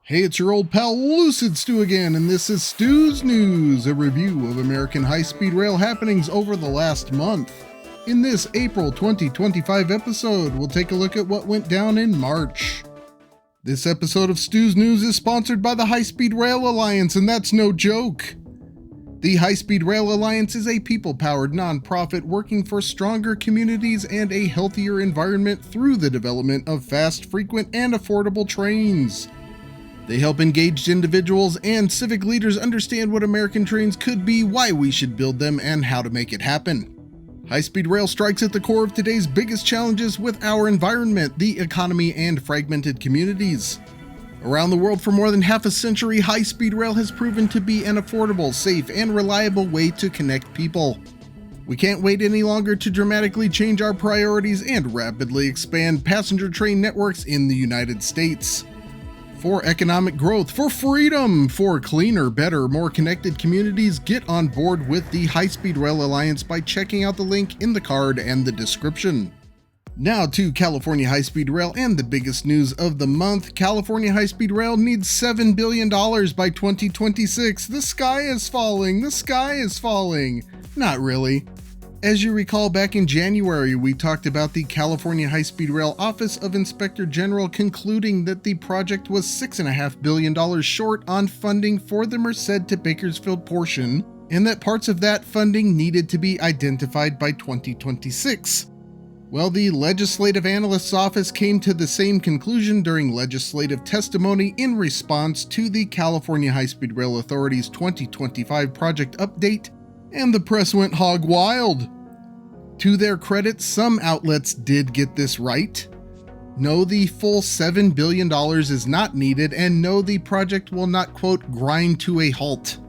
Hey, it's your old pal Lucid Stu again, and this is Stu's News, a review of American high-speed rail happenings over the last month. In this April 2025 episode, we'll take a look at what went down in March. This episode of Stu's News is sponsored by the High Speed Rail Alliance, and that's no joke. The High Speed Rail Alliance is a people-powered nonprofit working for stronger communities and a healthier environment through the development of fast, frequent, and affordable trains. They help engaged individuals and civic leaders understand what American trains could be, why we should build them, and how to make it happen. High-speed rail strikes at the core of today's biggest challenges with our environment, the economy, and fragmented communities. Around the world for more than half a century, high-speed rail has proven to be an affordable, safe, and reliable way to connect people. We can't wait any longer to dramatically change our priorities and rapidly expand passenger train networks in the United States. For economic growth, for freedom, for cleaner, better, more connected communities, get on board with the High Speed Rail Alliance by checking out the link in the card and the description. Now to California High Speed Rail and the biggest news of the month. California High Speed Rail needs $7 billion by 2026. The sky is falling. The sky is falling. Not really. As you recall, back in January, we talked about the California High Speed Rail Office of Inspector General concluding that the project was $6.5 billion short on funding for the Merced to Bakersfield portion, and that parts of that funding needed to be identified by 2026. Well, the Legislative Analyst's Office came to the same conclusion during legislative testimony in response to the California High Speed Rail Authority's 2025 project update, and the press went hog wild. To their credit, some outlets did get this right. No, the full $7 billion is not needed, and no, the project will not, quote, grind to a halt.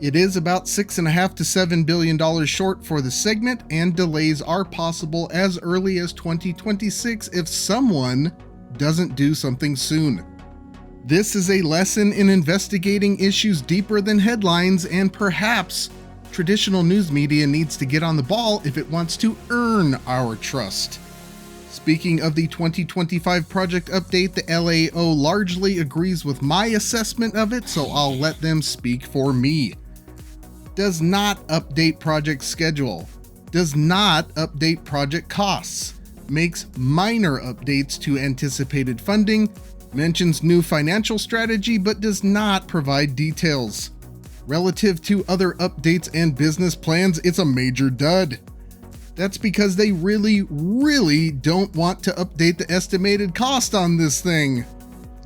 It is about $6.5 to $7 billion short for the segment, and delays are possible as early as 2026 if someone doesn't do something soon. This is a lesson in investigating issues deeper than headlines, and perhaps traditional news media needs to get on the ball if it wants to earn our trust. Speaking of the 2025 project update, the LAO largely agrees with my assessment of it, so I'll let them speak for me. Does not update project schedule. Does not update project costs. Makes minor updates to anticipated funding. Mentions new financial strategy, but does not provide details. Relative to other updates and business plans, it's a major dud. That's because they really don't want to update the estimated cost on this thing.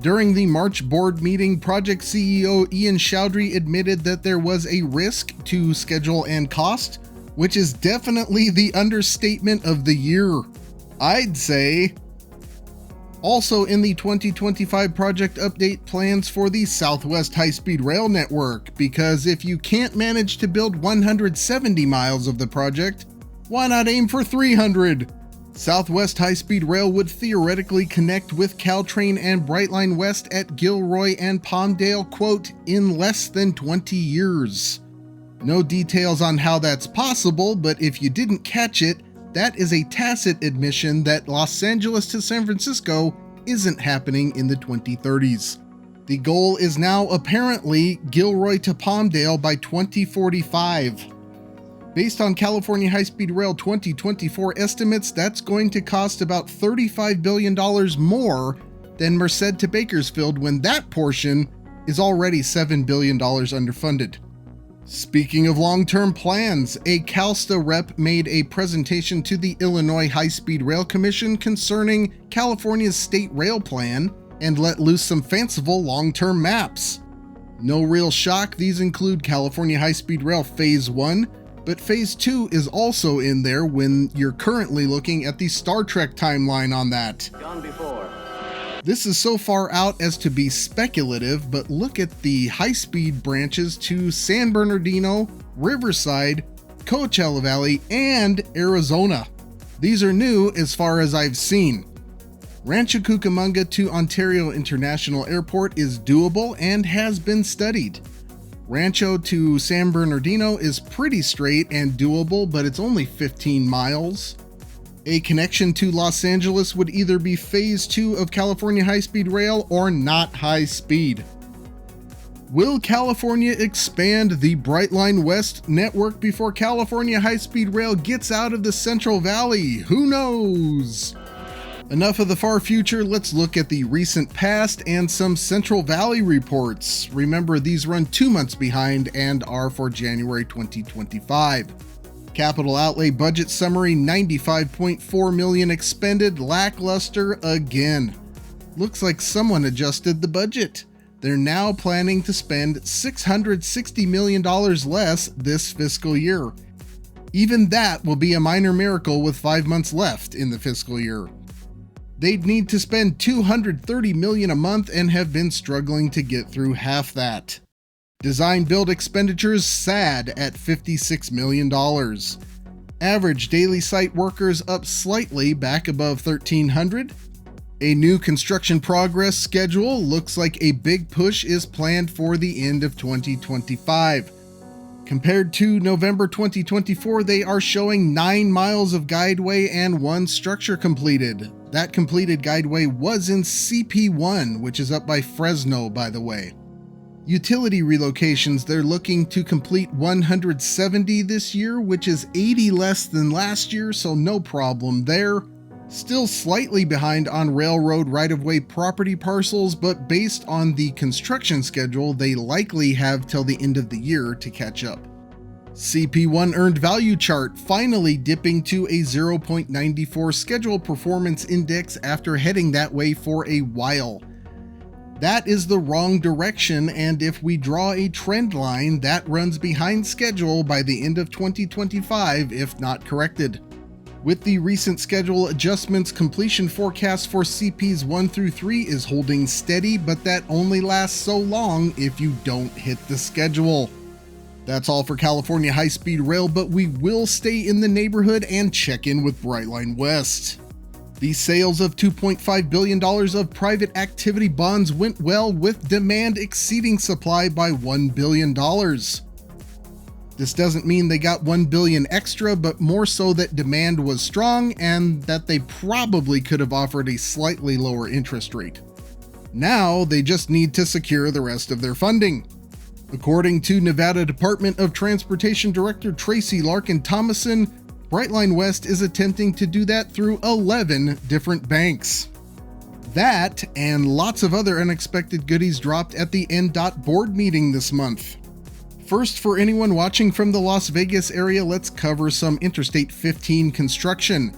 During the March board meeting, project CEO Ian Chowdhury admitted that there was a risk to schedule and cost, which is definitely the understatement of the year, I'd say. Also in the 2025 project update, plans for the Southwest High-Speed Rail Network, because if you can't manage to build 170 miles of the project, why not aim for 300? Southwest High-Speed Rail would theoretically connect with Caltrain and Brightline West at Gilroy and Palmdale, quote, in less than 20 years. No details on how that's possible, but if you didn't catch it, that is a tacit admission that Los Angeles to San Francisco isn't happening in the 2030s. The goal is now apparently Gilroy to Palmdale by 2045. Based on California High Speed Rail 2024 estimates, that's going to cost about $35 billion more than Merced to Bakersfield when that portion is already $7 billion underfunded. Speaking of long-term plans, a CAHSR rep made a presentation to the Illinois High Speed Rail Commission concerning California's state rail plan and let loose some fanciful long-term maps. No real shock, these include California High Speed Rail Phase 1, but Phase 2 is also in there when you're currently looking at the Star Trek timeline on that. Gone before. This is so far out as to be speculative, but look at the high-speed branches to San Bernardino, Riverside, Coachella Valley, and Arizona. These are new as far as I've seen. Rancho Cucamonga to Ontario International Airport is doable and has been studied. Rancho to San Bernardino is pretty straight and doable, but it's only 15 miles. A connection to Los Angeles would either be Phase 2 of California High Speed Rail or not high speed. Will California expand the Brightline West network before California High Speed Rail gets out of the Central Valley? Who knows? Enough of the far future, let's look at the recent past and some Central Valley reports. Remember, these run 2 months behind and are for January 2025. Capital outlay budget summary, $95.4 million expended, lackluster again. Looks like someone adjusted the budget. They're now planning to spend $660 million less this fiscal year. Even that will be a minor miracle with 5 months left in the fiscal year. They'd need to spend $230 million a month and have been struggling to get through half that. Design build expenditures sad at $56 million. Average daily site workers up slightly, back above 1,300. A new construction progress schedule looks like a big push is planned for the end of 2025. Compared to November 2024, they are showing 9 miles of guideway and 1 structure completed. That completed guideway was in CP1, which is up by Fresno, by the way. Utility relocations, they're looking to complete 170 this year, which is 80 less than last year, so no problem there. Still slightly behind on railroad right-of-way property parcels, but based on the construction schedule, they likely have till the end of the year to catch up. CP1 earned value chart finally dipping to a 0.94 schedule performance index after heading that way for a while. That is the wrong direction, and if we draw a trend line, that runs behind schedule by the end of 2025 if not corrected. With the recent schedule adjustments, completion forecast for CPs 1 through 3 is holding steady, but that only lasts so long if you don't hit the schedule. That's all for California High Speed Rail, but we will stay in the neighborhood and check in with Brightline West. The sales of $2.5 billion of private activity bonds went well, with demand exceeding supply by $1 billion. This doesn't mean they got $1 billion extra, but more so that demand was strong and that they probably could have offered a slightly lower interest rate. Now they just need to secure the rest of their funding. According to Nevada Department of Transportation Director Tracy Larkin Thomason, Brightline West is attempting to do that through 11 different banks. That and lots of other unexpected goodies dropped at the NDOT board meeting this month. First, for anyone watching from the Las Vegas area, let's cover some Interstate 15 construction.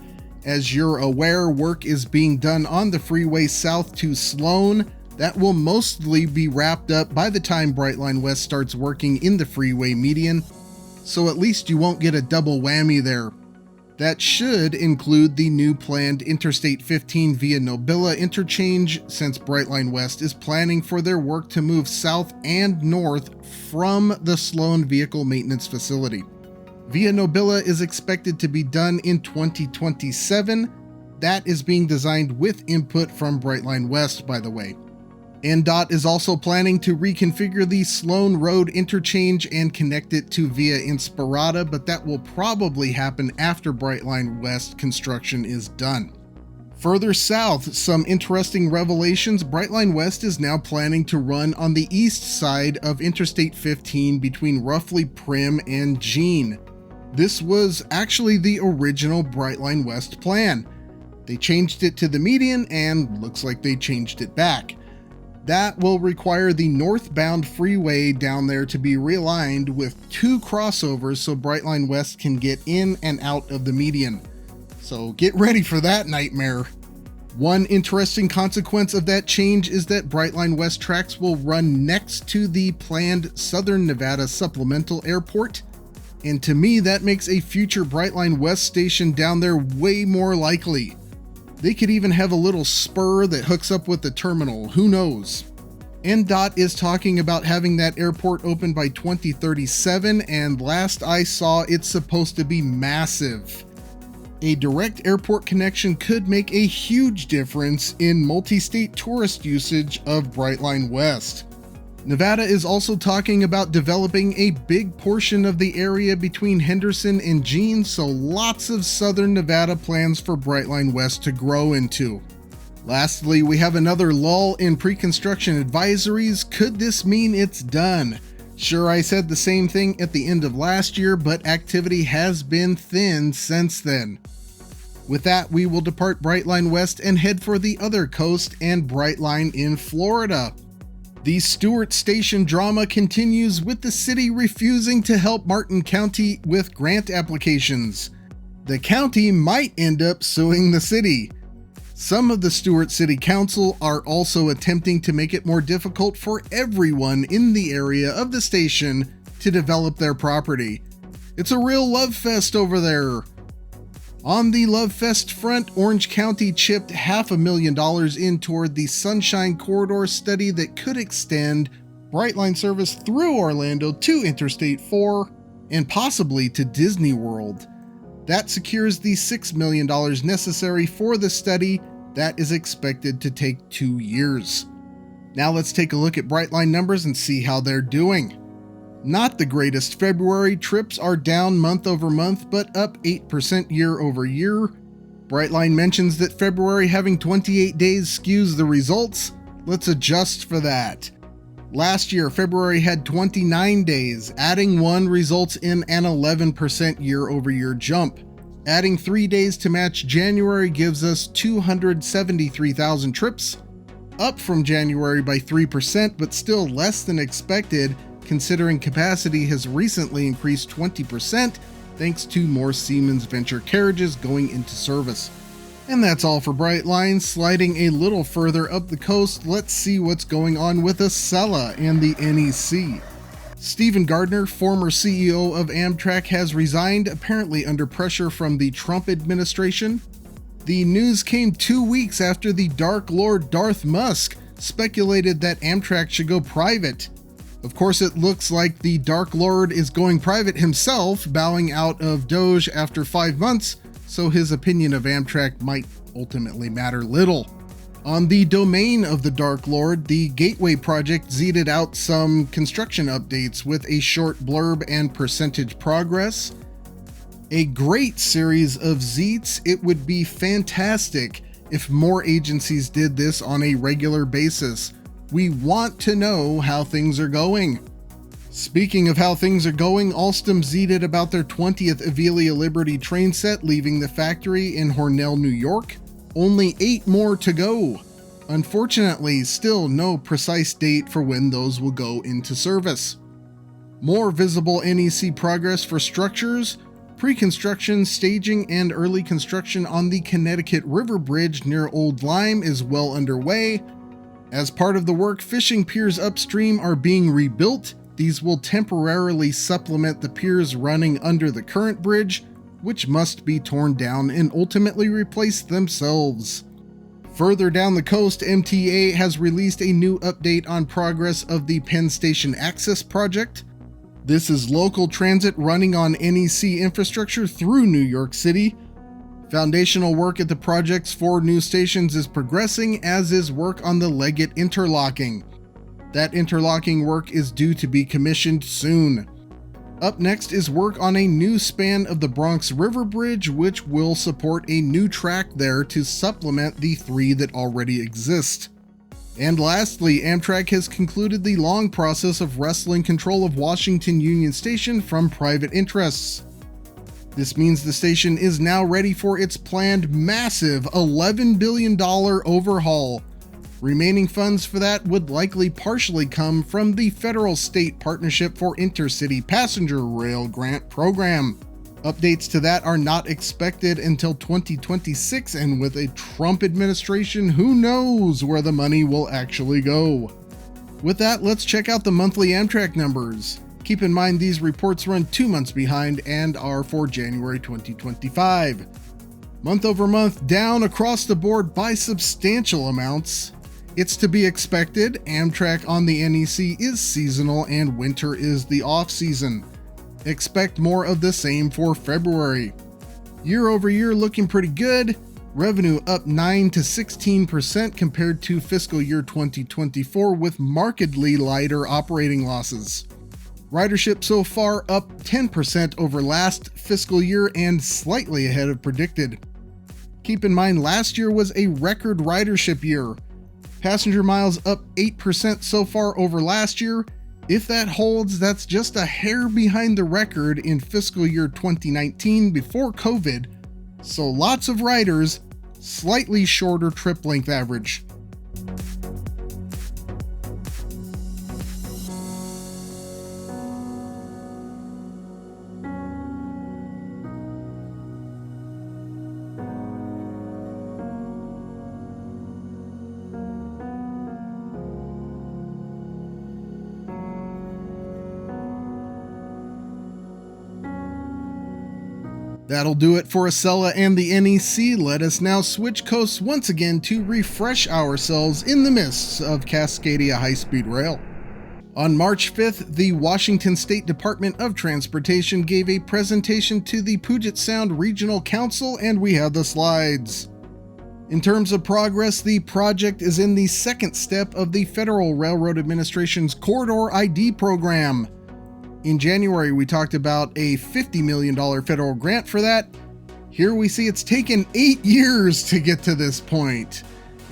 As you're aware, work is being done on the freeway south to Sloan. That will mostly be wrapped up by the time Brightline West starts working in the freeway median, so at least you won't get a double whammy there. That should include the new planned Interstate 15 via Nobila interchange, since Brightline West is planning for their work to move south and north from the Sloan Vehicle Maintenance Facility. Via Nobila is expected to be done in 2027. That is being designed with input from Brightline West, by the way. NDOT is also planning to reconfigure the Sloan Road interchange and connect it to Via Inspirada, but that will probably happen after Brightline West construction is done. Further south, some interesting revelations. Brightline West is now planning to run on the east side of Interstate 15 between roughly Prim and Jean. This was actually the original Brightline West plan. They changed it to the median, and looks like they changed it back. That will require the northbound freeway down there to be realigned with 2 crossovers so Brightline West can get in and out of the median. So get ready for that nightmare. One interesting consequence of that change is that Brightline West tracks will run next to the planned Southern Nevada Supplemental Airport. And to me, that makes a future Brightline West station down there way more likely. They could even have a little spur that hooks up with the terminal, who knows? NDOT is talking about having that airport open by 2037, and last I saw, it's supposed to be massive. A direct airport connection could make a huge difference in multi-state tourist usage of Brightline West. Nevada is also talking about developing a big portion of the area between Henderson and Jean, so lots of southern Nevada plans for Brightline West to grow into. Lastly, we have another lull in pre-construction advisories. Could this mean it's done? Sure, I said the same thing at the end of last year, but activity has been thin since then. With that, we will depart Brightline West and head for the other coast and Brightline in Florida. The Stewart Station drama continues, with the city refusing to help Martin County with grant applications. The county might end up suing the city. Some of the Stewart City Council are also attempting to make it more difficult for everyone in the area of the station to develop their property. It's a real love fest over there. On the Love Fest front, Orange County chipped $500,000 in toward the Sunshine Corridor study that could extend Brightline service through Orlando to Interstate 4 and possibly to Disney World. That secures the $6 million necessary for the study that is expected to take 2 years. Now let's take a look at Brightline numbers and see how they're doing. Not the greatest February. Trips are down month over month, but up 8% year over year. Brightline mentions that February having 28 days skews the results. Let's adjust for that. Last year, February had 29 days. Adding 1 results in an 11% year over year jump. Adding 3 days to match January gives us 273,000 trips, up from January by 3%, but still less than expected, considering capacity has recently increased 20% thanks to more Siemens Venture carriages going into service. And that's all for Brightline. Sliding a little further up the coast, let's see what's going on with Acela and the NEC. Stephen Gardner, former CEO of Amtrak, has resigned, apparently under pressure from the Trump administration. The news came 2 weeks after the Dark Lord Darth Musk speculated that Amtrak should go private. Of course, it looks like the Dark Lord is going private himself, bowing out of Doge after 5 months, so his opinion of Amtrak might ultimately matter little. On the domain of the Dark Lord, the Gateway project zeted out some construction updates with a short blurb and percentage progress. A great series of zeets. It would be fantastic if more agencies did this on a regular basis. We want to know how things are going. Speaking of how things are going, Alstom zeted about their 20th Avelia Liberty train set leaving the factory in Hornell, New York. Only 8 more to go. Unfortunately, still no precise date for when those will go into service. More visible NEC progress for structures. Pre-construction, staging, and early construction on the Connecticut River Bridge near Old Lyme is well underway. As part of the work, fishing piers upstream are being rebuilt. These will temporarily supplement the piers running under the current bridge, which must be torn down and ultimately replace themselves. Further down the coast, MTA has released a new update on progress of the Penn Station Access project. This is local transit running on NEC infrastructure through New York City. Foundational work at the project's 4 new stations is progressing, as is work on the Leggett interlocking. That interlocking work is due to be commissioned soon. Up next is work on a new span of the Bronx River Bridge, which will support a new track there to supplement the 3 that already exist. And lastly, Amtrak has concluded the long process of wresting control of Washington Union Station from private interests. This means the station is now ready for its planned massive $11 billion overhaul. Remaining funds for that would likely partially come from the Federal-State Partnership for Intercity Passenger Rail Grant Program. Updates to that are not expected until 2026, and with a Trump administration, who knows where the money will actually go. With that, let's check out the monthly Amtrak numbers. Keep in mind these reports run 2 months behind and are for January 2025. Month over month, down across the board by substantial amounts. It's to be expected. Amtrak on the NEC is seasonal and winter is the off-season. Expect more of the same for February. Year over year looking pretty good. Revenue up 9 to 16% compared to fiscal year 2024 with markedly lighter operating losses. Ridership so far up 10% over last fiscal year and slightly ahead of predicted. Keep in mind last year was a record ridership year. Passenger miles up 8% so far over last year. If that holds, that's just a hair behind the record in fiscal year 2019 before COVID. So lots of riders, slightly shorter trip length average. That'll do it for Acela and the NEC. Let us now switch coasts once again to refresh ourselves in the mists of Cascadia High Speed Rail. On March 5th, the Washington State Department of Transportation gave a presentation to the Puget Sound Regional Council, and we have the slides. In terms of progress, the project is in the second step of the Federal Railroad Administration's Corridor ID program. In January, we talked about a $50 million federal grant for that. Here we see it's taken 8 years to get to this point.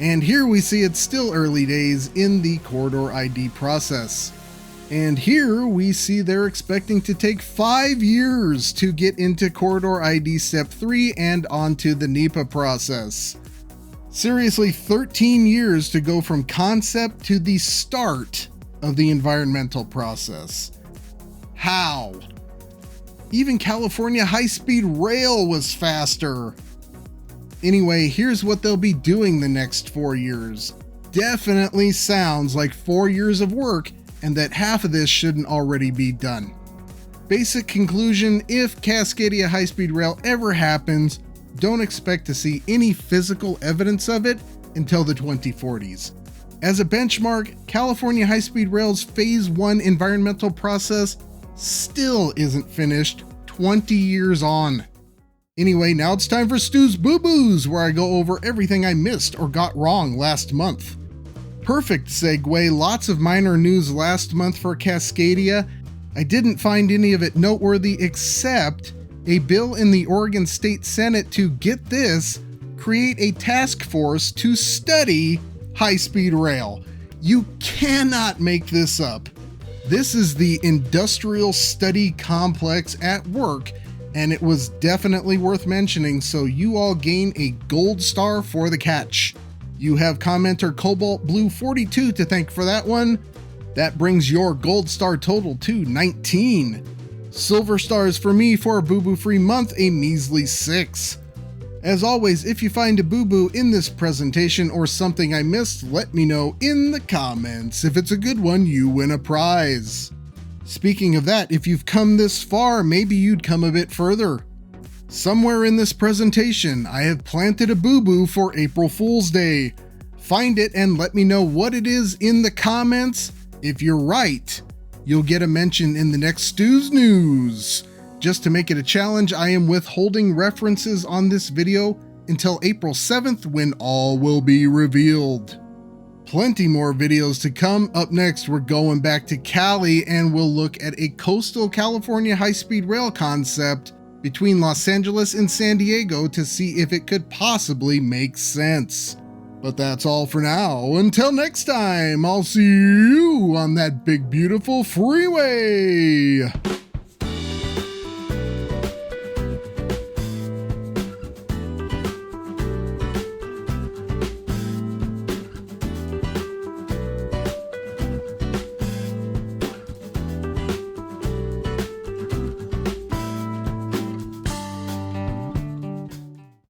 And here we see it's still early days in the Corridor ID process. And here we see they're expecting to take 5 years to get into Corridor ID Step 3 and onto the NEPA process. Seriously, 13 years to go from concept to the start of the environmental process. How? Even California High Speed Rail was faster. Anyway, here's what they'll be doing the next 4 years. Definitely sounds like 4 years of work, and that half of this shouldn't already be done. Basic conclusion, if Cascadia High Speed Rail ever happens, don't expect to see any physical evidence of it until the 2040s. As a benchmark, California High Speed Rail's Phase 1 environmental process still isn't finished 20 years on. Anyway, now it's time for Stu's Boo Boos, where I go over everything I missed or got wrong last month. Perfect segue, lots of minor news last month for Cascadia. I didn't find any of it noteworthy except a bill in the Oregon State Senate to, get this, create a task force to study high-speed rail. You cannot make this up. This is the Industrial Study Complex at work, and it was definitely worth mentioning, so you all gain a gold star for the catch. You have commenter Cobalt Blue 42 to thank for that one. That brings your gold star total to 19. Silver stars for me for a boo-boo free month, a measly 6. As always, if you find a boo-boo in this presentation or something I missed, let me know in the comments. If it's a good one, you win a prize. Speaking of that, if you've come this far, maybe you'd come a bit further. Somewhere in this presentation, I have planted a boo-boo for April Fool's Day. Find it and let me know what it is in the comments. If you're right, you'll get a mention in the next Stu's News. Just to make it a challenge, I am withholding references on this video until April 7th when all will be revealed. Plenty more videos to come. Up next, we're going back to Cali and we'll look at a coastal California high-speed rail concept between Los Angeles and San Diego to see if it could possibly make sense. But that's all for now. Until next time, I'll see you on that big beautiful freeway.